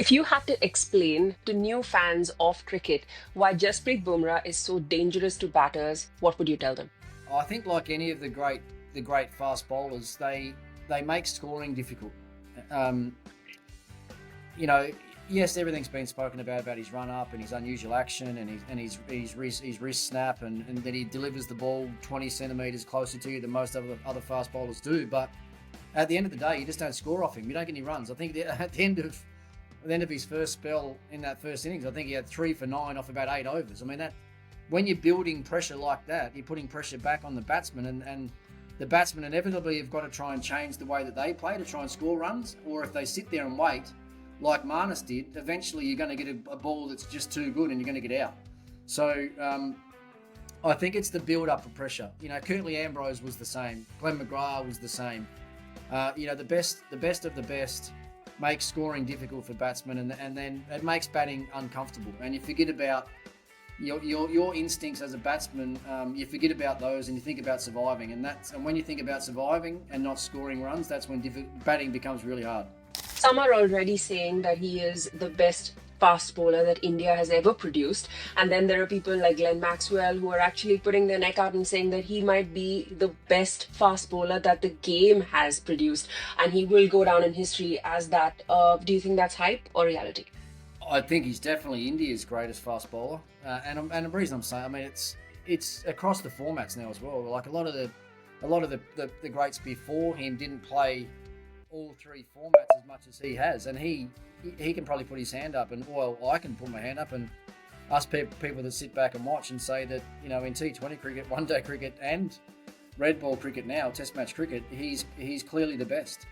If you had to explain to new fans of cricket why Jasprit Bumrah is so dangerous to batters, what would you tell them? I think like any of the great fast bowlers, they make scoring difficult. Um, you know, yes, everything's been spoken about his run up and his unusual action and his wrist snap and that he delivers the ball 20 centimeters closer to you than most other fast bowlers do. But at the end of the day, you just don't score off him. You don't get any runs. I think at the end of his first spell in that first innings, I think he had 3 for 9 off about 8 overs. I mean, that when you're building pressure like that, you're putting pressure back on the batsman, and the batsmen inevitably have got to try and change the way that they play to try and score runs. Or if they sit there and wait, like Marnus did, eventually you're going to get a ball that's just too good and you're going to get out. So I think it's the build-up of pressure. Curtly Ambrose was the same. Glenn McGrath was the same. The best of the best makes scoring difficult for batsmen, and then it makes batting uncomfortable. And you forget about your instincts as a batsman. You forget about those, and you think about surviving. And when you think about surviving and not scoring runs, that's when batting becomes really hard. Some are already saying that he is the best fast bowler that India has ever produced. And then there are people like Glenn Maxwell who are actually putting their neck out and saying that he might be the best fast bowler that the game has produced. And he will go down in history as that. Do you think that's hype or reality? I think he's definitely India's greatest fast bowler. And the reason I'm saying, I mean, it's across the formats now as well. Like a lot of the greats before him didn't play all 3 formats as much as he has, and he can probably put his hand up, and well, I can put my hand up, and us people that sit back and watch and say that in T20 cricket, one day cricket, and red ball cricket now, Test match cricket, he's clearly the best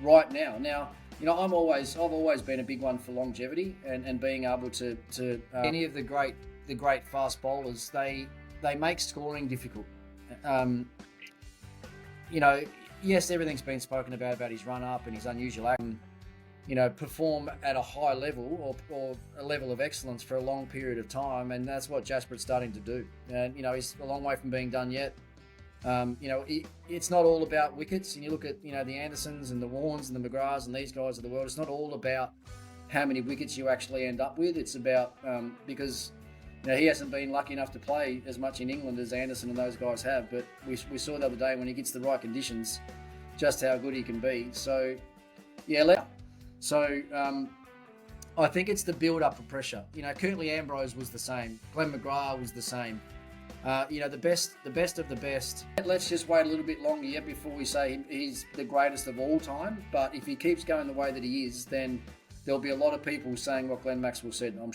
right now. Now I've always been a big one for longevity and being able to any of the great fast bowlers, they make scoring difficult. Yes, everything's been spoken about his run up and his unusual action. Perform at a high level or a level of excellence for a long period of time, and that's what Jasprit's starting to do. And he's a long way from being done yet. It's not all about wickets. And you look at the Andersons and the Warnes and the McGraths and these guys of the world. It's not all about how many wickets you actually end up with. It's about because he hasn't been lucky enough to play as much in England as Anderson and those guys have. But we saw the other day when he gets the right conditions, just how good he can be. So I think it's the build-up of pressure. Curtly Ambrose was the same. Glenn McGrath was the same. The best of the best. Let's just wait a little bit longer yet before we say he's the greatest of all time. But if he keeps going the way that he is, then there'll be a lot of people saying what Glenn Maxwell said. I'm